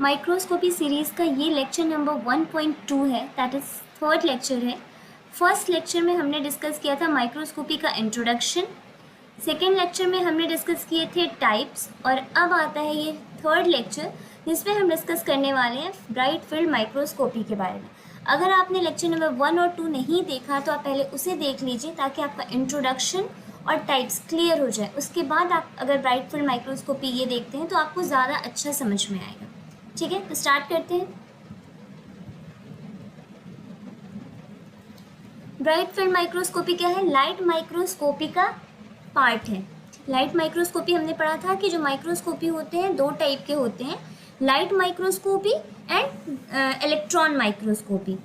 Microscopy series का ये lecture number 1.2 है, दैट इज़ थर्ड लेक्चर है। फर्स्ट लेक्चर में हमने डिस्कस किया था माइक्रोस्कोपी का इंट्रोडक्शन, सेकेंड लेक्चर में हमने डिस्कस किए थे टाइप्स, और अब आता है ये थर्ड लेक्चर जिसमें हम डिस्कस करने वाले हैं ब्राइट फील्ड माइक्रोस्कोपी के बारे में। अगर आपने लेक्चर नंबर 1 और 2 नहीं देखा तो आप पहले उसे देख लीजिए ताकि आपका इंट्रोडक्शन और टाइप्स क्लियर हो जाए। उसके बाद आप अगर ब्राइट फील्ड माइक्रोस्कोपी ये देखते हैं तो आपको ज़्यादा अच्छा समझ में आएगा। ठीक है, तो स्टार्ट करते हैं। ब्राइट फील्ड माइक्रोस्कोपी क्या है? लाइट माइक्रोस्कोपी का पार्ट है। लाइट माइक्रोस्कोपी हमने पढ़ा था कि जो माइक्रोस्कोपी होते हैं दो टाइप के होते हैं, light microscopy and electron microscopy.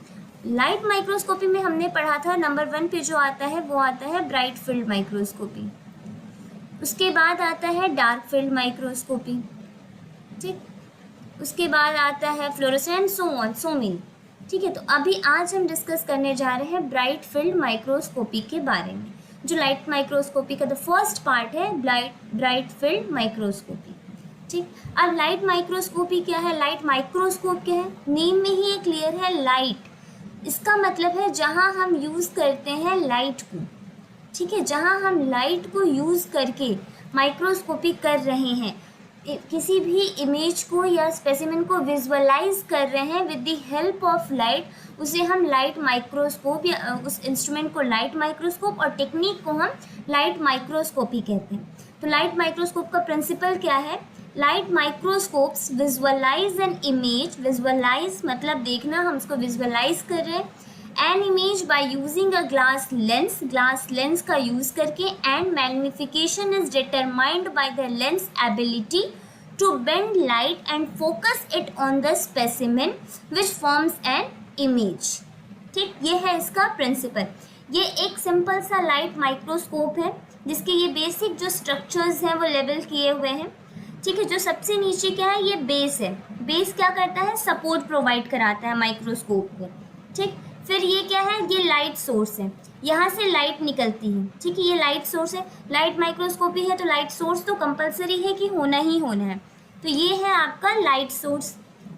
Light microscopy में हमने पढ़ा था नंबर 1 पे जो आता है वो आता है ब्राइट फील्ड माइक्रोस्कोपी, उसके बाद आता है डार्क फील्ड माइक्रोस्कोपी, ठीक, उसके बाद आता है fluorescent, so on so many. ठीक है, तो अभी आज हम डिस्कस करने जा रहे हैं ब्राइट फील्ड माइक्रोस्कोपी के बारे में, जो लाइट माइक्रोस्कोपी का द फर्स्ट पार्ट है, ब्राइट फील्ड माइक्रोस्कोपी। ठीक, अब लाइट माइक्रोस्कोपी क्या है? लाइट माइक्रोस्कोप क्या है? नेम में ही ये क्लियर है, लाइट। इसका मतलब है जहाँ हम यूज़ करते हैं लाइट को, ठीक है, जहाँ हम लाइट को यूज़ करके माइक्रोस्कोपी कर रहे हैं, किसी भी इमेज को या स्पेसिमेन को विजुअलाइज कर रहे हैं with the help of light, उसे हम लाइट माइक्रोस्कोप या उस इंस्ट्रूमेंट को लाइट माइक्रोस्कोप और टेक्निक को हम लाइट माइक्रोस्कोपी कहते हैं। तो लाइट माइक्रोस्कोप का प्रिंसिपल क्या है? Light microscopes visualize an image, visualize मतलब देखना, हम उसको विजुअलाइज कर रहे हैं, an image by using a glass lens का यूज़ करके, and magnification is determined by the lens ability to bend light and focus it on the specimen which forms an image. ठीक, ये है इसका प्रिंसिपल। ये एक सिंपल सा light microscope है जिसके ये बेसिक जो स्ट्रक्चर्स हैं वो लेवल किए हुए हैं। ठीक है, जो सबसे नीचे क्या है? ये बेस है। बेस क्या करता है? सपोर्ट प्रोवाइड कराता है माइक्रोस्कोप को। ठीक, फिर ये क्या है? ये लाइट सोर्स है, यहाँ से लाइट निकलती है। ठीक है, ये लाइट सोर्स है। लाइट माइक्रोस्कोपी है तो लाइट सोर्स तो कंपलसरी है कि होना ही होना है, तो ये है आपका लाइट सोर्स।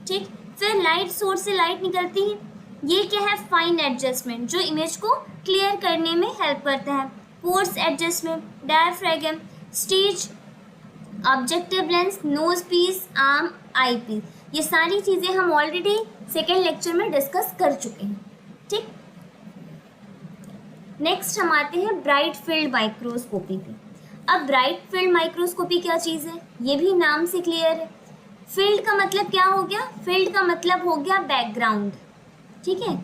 ठीक, फिर लाइट सोर्स से लाइट निकलती है। ये क्या है? फाइन एडजस्टमेंट, जो इमेज को क्लियर करने में हेल्प करता है। Force adjustment, diaphragm, stage, objective lens, nose piece, arm, eye piece, ये सारी चीज़ें हम ऑलरेडी सेकेंड लेक्चर में डिस्कस कर चुके हैं। ठीक, नेक्स्ट हम आते हैं ब्राइट फील्ड माइक्रोस्कोपी पे। अब ब्राइट फील्ड माइक्रोस्कोपी क्या चीज़ है? ये भी नाम से क्लियर है। फील्ड का मतलब क्या हो गया? फील्ड का मतलब हो गया बैकग्राउंड। ठीक है,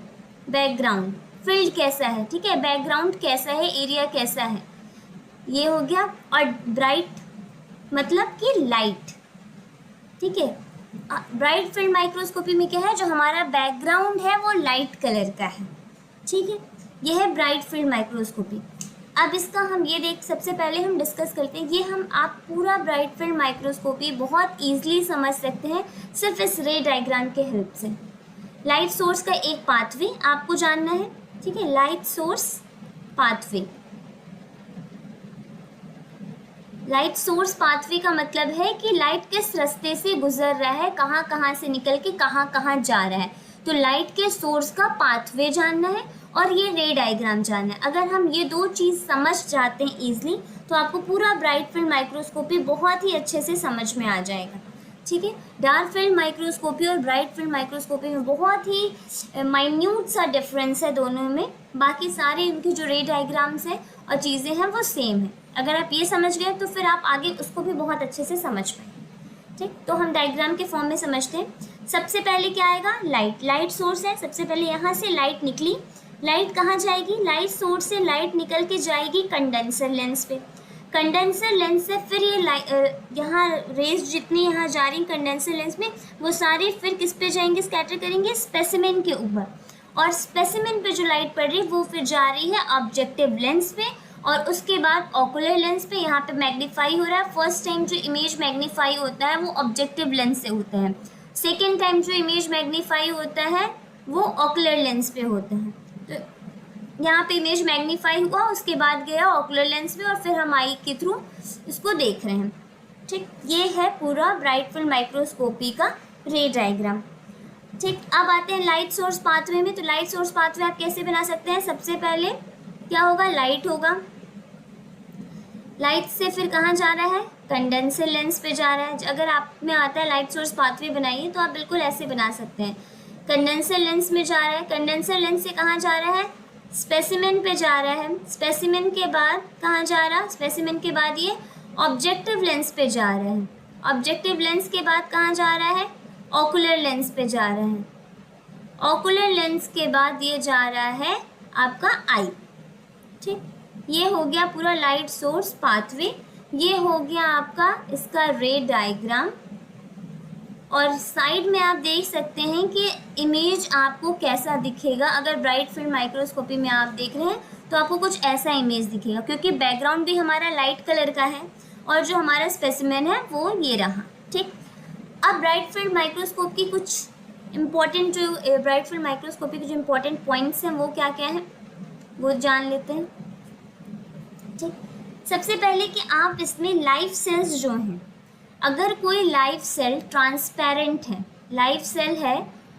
बैकग्राउंड। फील्ड कैसा है? ठीक है, बैकग्राउंड कैसा है, एरिया कैसा है, ये हो गया। और ब्राइट मतलब कि लाइट। ठीक है, ब्राइट फील्ड माइक्रोस्कोपी में क्या है? जो हमारा बैकग्राउंड है वो लाइट कलर का है। ठीक है, यह है ब्राइट फील्ड माइक्रोस्कोपी। अब इसका हम ये सबसे पहले हम डिस्कस करते हैं। ये आप पूरा ब्राइट फील्ड माइक्रोस्कोपी बहुत ईजिली समझ सकते हैं सिर्फ इस रे डायग्राम के हेल्प से। लाइट सोर्स का एक पाथवे आपको जानना है। ठीक है, light source pathway. Light source pathway का मतलब है कि लाइट किस रास्ते से गुजर रहा है, कहाँ कहाँ से निकल के कहाँ कहाँ जा रहा है। तो लाइट के सोर्स का पाथवे जानना है और ये रे डायग्राम जानना है। अगर हम ये दो चीज़ समझ जाते हैं ईजिली तो आपको पूरा ब्राइट फील्ड माइक्रोस्कोपी बहुत ही अच्छे से समझ में आ जाएगा। ठीक है, डार्क फील्ड माइक्रोस्कोपी और ब्राइट फील्ड माइक्रोस्कोपी में बहुत ही माइन्यूट सा डिफरेंस है दोनों में, बाकी सारे इनकी जो रे डायग्राम्स हैं और चीज़ें हैं वो सेम है। अगर आप ये समझ गए तो फिर आप आगे उसको भी बहुत अच्छे से समझ पाएंगे। ठीक, तो हम डायग्राम के फॉर्म में समझते हैं। सबसे पहले क्या आएगा? लाइट सोर्स है। सबसे पहले यहाँ से लाइट निकली। लाइट कहाँ जाएगी? लाइट सोर्स से लाइट निकल के जाएगी कंडेंसर लेंस पे। कंडेंसर लेंस से फिर ये यहाँ रेज जितनी यहाँ जा रही कंडेंसर लेंस में वो सारे फिर किस पे जाएंगे? स्कैटर करेंगे स्पेसिमेन के ऊपर, और स्पेसिमेन पे जो लाइट पड़ रही है वो फिर जा रही है ऑब्जेक्टिव लेंस पे, और उसके बाद ऑकुलर लेंस पे। यहाँ पे मैग्नीफाई हो रहा है। फर्स्ट टाइम जो इमेज मैग्नीफाई होता है वो ऑब्जेक्टिव लेंस से होता है, सेकेंड टाइम जो इमेज मैग्नीफाई होता है वो ऑकुलर लेंस पे होता है। तो यहाँ पे इमेज मैग्नीफाई हुआ, उसके बाद गया ऑकुलर लेंस में, और फिर हम आई के थ्रू इसको देख रहे हैं। ठीक, ये है पूरा ब्राइट फील्ड माइक्रोस्कोपी का रे डायग्राम। ठीक, अब आते हैं लाइट सोर्स पाथवे में। तो लाइट सोर्स पाथवे आप कैसे बना सकते हैं? सबसे पहले क्या होगा, लाइट होगा, लाइट से फिर कहाँ जा रहा है, कंडेंसर लेंस पे जा रहा है। अगर आप में आता है लाइट सोर्स पाथवे बनाइए तो आप बिल्कुल ऐसे बना सकते हैं, कंडेंसर लेंस में जा रहा है, कंडेंसर लेंस से कहाँ जा रहा है, स्पेसिमेन पे जा रहा है, स्पेसिमेन के बाद कहाँ जा रहा, स्पेसिमेन के बाद ये ऑब्जेक्टिव लेंस पे जा रहा है, ऑब्जेक्टिव लेंस के बाद कहाँ जा रहा है, ओकुलर लेंस पे जा रहा है, ओकुलर लेंस के बाद ये जा रहा है आपका आई। ठीक, ये हो गया पूरा लाइट सोर्स पाथवे, ये हो गया आपका इसका रे डायग्राम। और साइड में आप देख सकते हैं कि इमेज आपको कैसा दिखेगा। अगर ब्राइट फील्ड माइक्रोस्कोपी में आप देख रहे हैं तो आपको कुछ ऐसा इमेज दिखेगा, क्योंकि बैकग्राउंड भी हमारा लाइट कलर का है और जो हमारा स्पेसिमेन है वो ये रहा। ठीक, अब ब्राइट फील्ड माइक्रोस्कोप की कुछ इम्पॉर्टेंट जो ब्राइट फील्ड माइक्रोस्कोपी के जो इम्पोर्टेंट पॉइंट्स हैं वो क्या क्या हैं वो जान लेते हैं। ठीक, सबसे पहले कि आप इसमें लाइव सेल्स जो हैं, अगर कोई लाइव सेल ट्रांसपेरेंट है, लाइव सेल है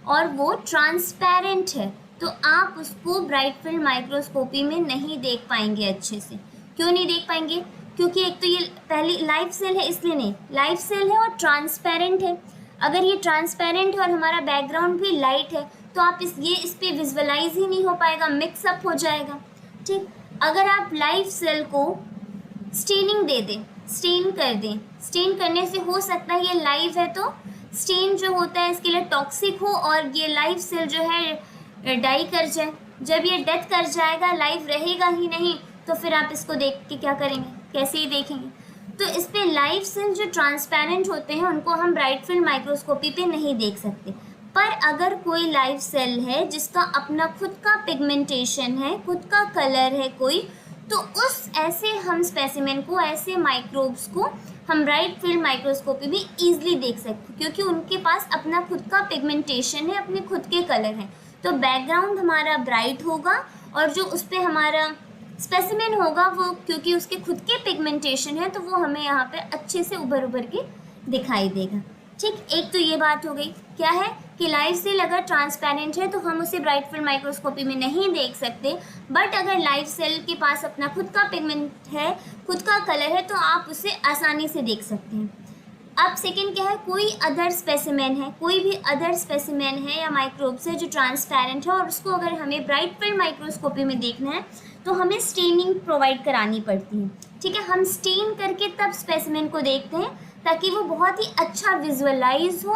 और वो ट्रांसपेरेंट है, तो आप उसको ब्राइट फील्ड माइक्रोस्कोपी में नहीं देख पाएंगे अच्छे से। क्यों नहीं देख पाएंगे? क्योंकि एक तो ये पहली लाइव सेल है इसलिए नहीं, लाइव सेल है और ट्रांसपेरेंट है। अगर ये ट्रांसपेरेंट है और हमारा बैकग्राउंड भी लाइट है तो आप इस पे विजुअलाइज ही नहीं हो पाएगा, मिक्सअप हो जाएगा। ठीक, अगर आप लाइव सेल को स्टेनिंग दे दें, स्टेन कर दें, स्टेन करने से हो सकता है ये लाइव है तो स्टेन जो होता है इसके लिए टॉक्सिक हो और ये लाइव सेल जो है डाई कर जाए। जब ये डेथ कर जाएगा, लाइव रहेगा ही नहीं, तो फिर आप इसको देख के क्या करेंगे, कैसे ही देखेंगे। तो इस पे लाइव सेल जो ट्रांसपेरेंट होते हैं उनको हम ब्राइट फील्ड माइक्रोस्कोपी पे नहीं देख सकते। पर अगर कोई लाइव सेल है जिसका अपना खुद का पिगमेंटेशन है, खुद का कलर है कोई, तो उस ऐसे हम स्पेसिमेन को, ऐसे माइक्रोब्स को हम ब्राइट फील्ड माइक्रोस्कोपी में ईजिली देख सकते हैं, क्योंकि उनके पास अपना खुद का पिगमेंटेशन है, अपने खुद के कलर हैं। तो बैकग्राउंड हमारा ब्राइट होगा और जो उस पर हमारा स्पेसिमेन होगा वो, क्योंकि उसके खुद के पिगमेंटेशन है, तो वो हमें यहाँ पे अच्छे से उभर उभर के दिखाई देगा। ठीक, एक तो ये बात हो गई। क्या है कि लाइव सेल अगर ट्रांसपेरेंट है तो हम उसे ब्राइट फील्ड माइक्रोस्कोपी में नहीं देख सकते, बट अगर लाइव सेल के पास अपना खुद का पिगमेंट है, खुद का कलर है, तो आप उसे आसानी से देख सकते हैं। अब सेकेंड क्या है, कोई अदर स्पेसिमेन है, कोई भी अदर स्पेसिमेन है या माइक्रोब्स है जो ट्रांसपेरेंट है और उसको अगर हमें ब्राइट फील्ड माइक्रोस्कोपी में देखना है तो हमें स्टेनिंग प्रोवाइड करानी पड़ती है। ठीक है, हम स्टेन करके तब स्पेसिमेन को देखते हैं ताकि वो बहुत ही अच्छा विजुअलाइज हो,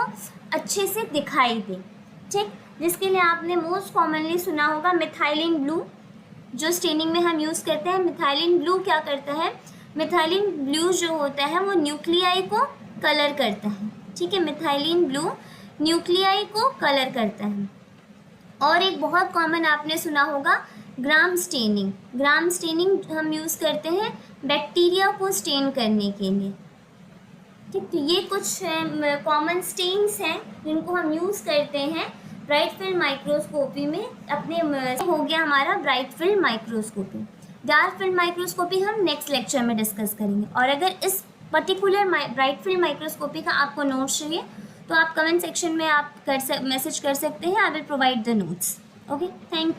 अच्छे से दिखाई दे। ठीक, जिसके लिए आपने मोस्ट कॉमनली सुना होगा मिथाइलिन ब्लू, जो स्टेनिंग में हम यूज़ करते हैं। मिथाइलिन ब्लू क्या करता है, मिथाइलिन ब्लू जो होता है वो न्यूक्लियाई को कलर करता है। ठीक है, मिथाइलिन ब्लू न्यूक्लियाई को कलर करता है। और एक बहुत कॉमन आपने सुना होगा ग्राम स्टेनिंग। ग्राम स्टेनिंग हम यूज़ करते हैं बैक्टीरिया को स्टेन करने के लिए। ठीक, तो ये कुछ कॉमन स्टेन्स हैं जिनको हम यूज़ करते हैं ब्राइट फील्ड माइक्रोस्कोपी में। अपने हो गया हमारा bright field microscopy. Dark field microscopy हम नेक्स्ट लेक्चर में डिस्कस करेंगे। और अगर इस पर्टिकुलर ब्राइट फील्ड माइक्रोस्कोपी का आपको नोट्स चाहिए तो आप कमेंट सेक्शन में आप मैसेज कर सकते हैं। I will provide the notes. Okay, thank you.